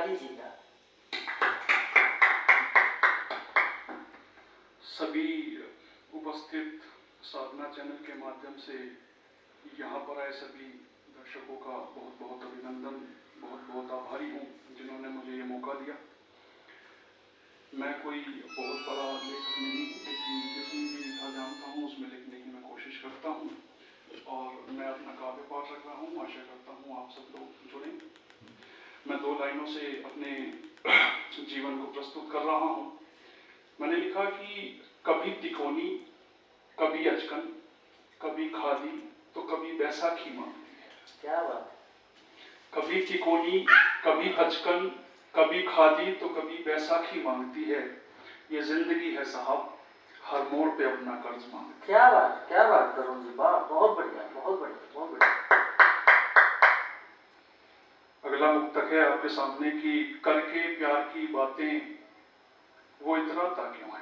दीजिएगा। सभी उपस्थित साधना चैनल के माध्यम से यहाँ पर आए सभी दर्शकों का बहुत बहुत अभिनंदन, बहुत बहुत आभारी हूँ जिन्होंने मुझे ये मौका दिया। मैं कोई बहुत बड़ा लेखक नहीं हूँ, लेकिन जितनी भी लिखा जानता हूँ उसमें लिखने की मैं कोशिश करता हूँ और मैं अपना काव्य पाठ रख रहा हूँ। आशा करता हूँ आप सब लोग जुड़ें। मैं 2 लाइनों से अपने जीवन को प्रस्तुत कर रहा हूँ। मैंने लिखा कि कभी तिकोनी, कभी अचकन, कभी खादी तो कभी बैसाखी मांगती है। क्या बात। कभी तिकोनी, कभी अचकन, कभी खादी तो कभी बैसाखी मांगती है। ये जिंदगी है साहब, हर मोड़ पे अपना कर्ज मांगती है। क्या बात तरुण जी, बहुत बढ़िया, बहुत बढ़िया, बहुत बढ़िया। अगला मुक्तक है आपके सामने कि करके प्यार की बातें वो इतराता क्यों है,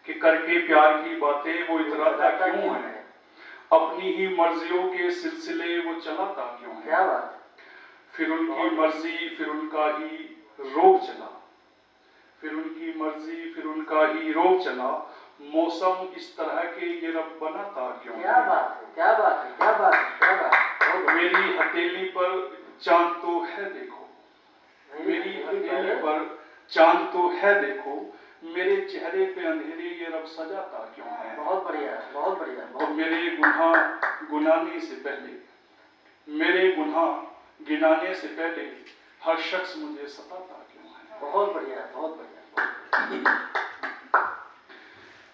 कि करके प्यार की बातें वो इतराता क्यों है, अपनी ही मर्जियों के सिलसिले वो चलाता क्यों है। क्या बात। फिर उनकी मर्जी फिर उनका ही रोग चला, फिर उनकी मर्जी फिर उनका ही रोग चला, मौसम इस तरह के ये रब बनाता क्यों है। क्या बात है, क्या बात है, क्या बात है, क्या बात है। मेरी हथेली पर चांद तो है देखो, मेरी हथेली पर चांद तो है देखो, मेरे चेहरे पे अंधेरे ये रब सजाता क्यों है। बहुत बढ़िया, बहुत बढ़िया। और मेरे गुनाह गुनाने से पहले, मेरे गुनाह गिनाने से पहले हर शख्स मुझे सताता क्यों है। बहुत बढ़िया, बहुत बढ़िया।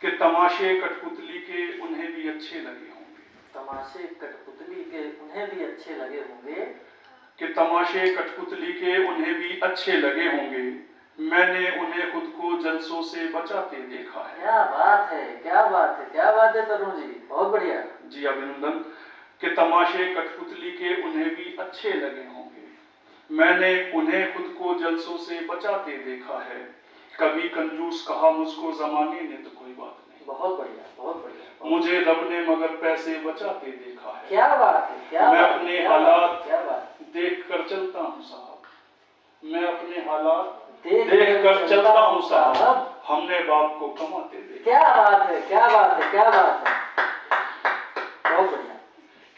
कि तमाशे कठपुतली के उन्हें भी अच्छे लगे होंगे, तमाशे कठपुतली के उन्हें भी अच्छे लगे होंगे, कि तमाशे कठपुतली के उन्हें भी अच्छे लगे होंगे, मैंने उन्हें खुद को जलसों से बचाते देखा है। क्या बात है, क्या बात है, क्या बात है तरुण जी, बहुत बढ़िया जी अभिनंदन। कि तमाशे कठपुतली के उन्हें भी अच्छे लगे होंगे, मैंने उन्हें खुद को जलसों से बचाते देखा है। कभी कंजूस कहा मुझको जमाने ने तो कोई बात नहीं, बहुत बढ़िया, बहुत बढ़िया। मुझे रब ने मगर पैसे बचाते देखा है। क्या बात है, क्या मैं बात, अपने क्या हालात क्या बात देख कर चलता हूँ साहब, मैं अपने हालात देख कर चलता हूँ साहब, हमने बाप को कमाते देखा। क्या बात है, क्या बात है, क्या बात है, बहुत बढ़िया।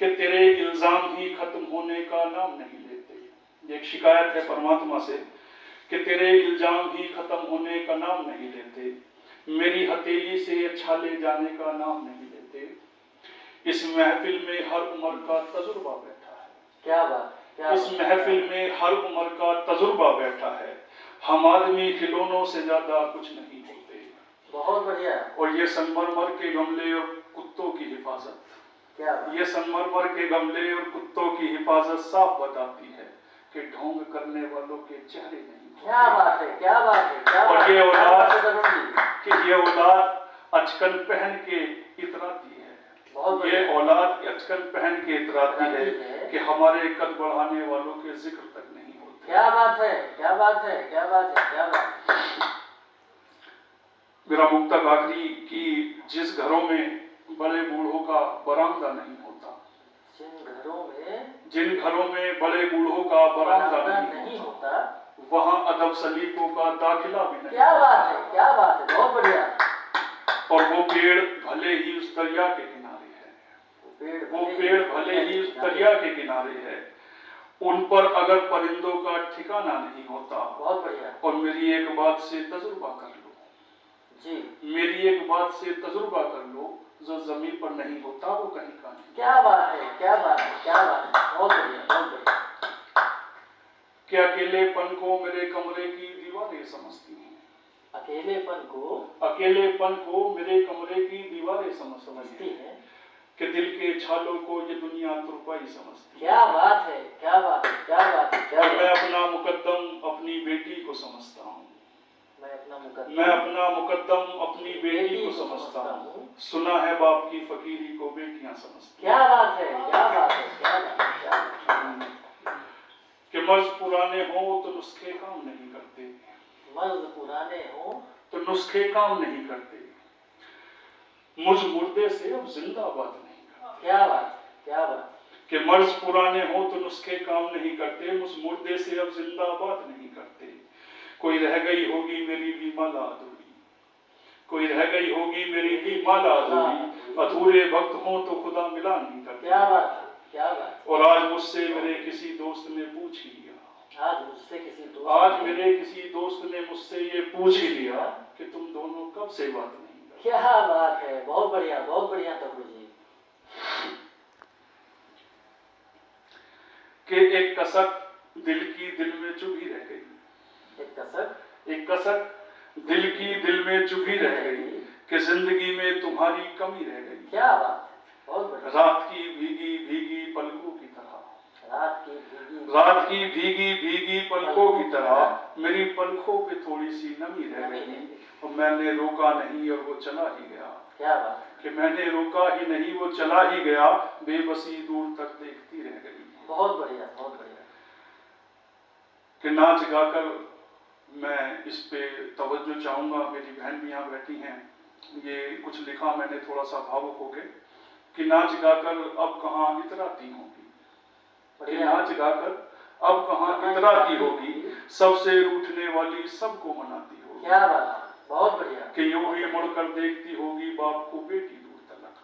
कि तेरे इल्जाम ही खत्म होने का नाम नहीं लेते। एक शिकायत है परमात्मा से कि तेरे इल्जाम ही खत्म होने का नाम नहीं लेते, मेरी हथेली से छाले जाने का नाम नहीं लेते। इस महफिल में हर उम्र का तजुर्बा बैठा है। क्या बात, क्या इस महफिल में हर उम्र का तजुर्बा बैठा है, हम आदमी खिलौनों से ज्यादा कुछ नहीं होते। बहुत बढ़िया। और ये संगमरमर के गमले और कुत्तों की हिफाजत, क्या बात? ये संगमरमर के गमले और कुत्तों की हिफाजत साफ बताती है कि ढोंग करने वालों के चेहरे नहीं। क्या बात है, क्या बात है, क्या बात और ये औलाद है, कि ये औलाद अचकन पहन के इतराती है, ये औलाद अचकन पहन के इतराती है कि हमारे कद बढ़ाने वालों के जिक्र तक नहीं होते। क्या बात है, क्या बात है, क्या बात है, क्या बात है। मेरा मुक्तक आखिरी कि जिस घरों में बड़े बूढ़ों का बरामदा नहीं होता, जिन घरों में बड़े बूढ़ों का बरामदा नहीं होता, वहाँ अदब सलीकों का दाखिला भी नहीं। क्या बात है, क्या बात है, बहुत बढ़िया। और वो पेड़ भले ही उस दरिया के किनारे है, वो पेड़ भले ही उस दरिया के किनारे है, उन पर अगर परिंदों का ठिकाना नहीं होता। बहुत बढ़िया। और मेरी एक बात से तजुर्बा कर लो जी, मेरी एक बात से तजुर्बा कर लो, जो जमीन पर नहीं होता वो कहीं का नहीं। क्या बात है, क्या बात है, क्या बात है, बहुत बढ़िया, बहुत बढ़िया। कि अकेलेपन को मेरे कमरे की दीवारें समझती हैं, अकेलेपन को मेरे कमरे की दीवारें समझती हैं, कि दिल के छालों को ये दुनिया तुरपाई समझती है। क्या बात है, क्या बात है, क्या बात है, क्या बात है। मैं अपना मुकद्दम अपनी बेटी को समझता हूँ, मैं अपना मुकद्दम अपनी बेटी को समझता हूँ, सुना है बाप की फकीरी को बेटियां समझती। क्या बात है, क्या बात है, क्या बात है, क्या बात है। कि मर्ज पुराने हो तो नुस्खे काम नहीं करते, मर्ज पुराने हो तो नुस्खे काम नहीं करते, मुझ मुर्दे से अब जिंदाबाद नहीं करते। क्या बात, क्या बात। कि मर्ज पुराने हो तो नुस्खे काम नहीं करते, उस मुर्दे से अब जिंदा बात नहीं करते। कोई रह गई होगी मेरी भी माला अधूरी, कोई रह गई होगी मेरी भी माला अधूरी, अधूरे भक्त हो तो खुदा मिला नहीं करते। क्या बात है, क्या बात। और आज मुझसे मेरे किसी दोस्त ने पूछ ही लिया, आज मुझसे किसी दोस्त, आज मेरे किसी दोस्त ने मुझसे ये पूछ ही लिया कि तुम दोनों कब से बात नहीं करते। क्या बात है, बहुत बढ़िया तब्बू जी। कि एक कसक दिल की दिल में चुभी रह गई, एक कसक दिल की दिल में चुभी रह गई, कि जिंदगी में तुम्हारी कमी रह गई। क्या बात है, बहुत बढ़िया। रात की भीगी भीगी पलकों की तरह, रात की भीगी भीगी पलकों की तरह मेरी पलकों पे थोड़ी सी नमी रह गई, और मैंने रोका नहीं और वो चला ही गया। क्या बात, कि मैंने रोका ही नहीं वो चला ही गया, बेबसी दूर तक देखती रह गई। बहुत बढ़िया, बहुत बढ़िया। कि नाच गाकर मैं इस पे तवज्जो चाहूंगा, मेरी बहन भी यहाँ बैठी हैं, ये कुछ लिखा मैंने थोड़ा सा भावुक होके, कि नाच गाकर अब कहाँ इतराती होगी, कि नाच गाकर अब कहाँ इतराती होगी, सबसे रूठने वाली सबको मनाती होगी। क्या बात, बहुत बढ़िया। कि यूं भी मुड़कर देखती होगी बाप को बेटी दूर तलक,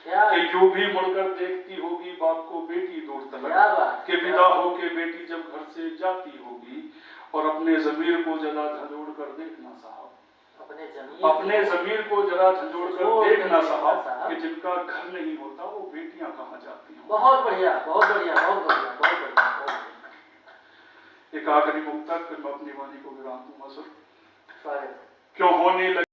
क्या, कि यूं भी मुड़कर देखती होगी बाप को बेटी दूर तलक, कि विदा होके बेटी जब घर से जाती होगी, और अपने ज़मीर को जरा झंझोड़ कर देखना साहब, अपने ज़मीर को जरा झंझोड़ कर देखना साहब, कि जिनका घर नहीं होता वो बेटियां कहाँ जाती हैं। बहुत बढ़िया, बहुत बढ़िया, बहुत बढ़िया, बहुत बढ़िया, बहुत बढ़िया। एक आखिरी मुक्तक, फिर मैं अपनी वाणी को विराम दूंगा सर। स्वागत। क्यों होने लगे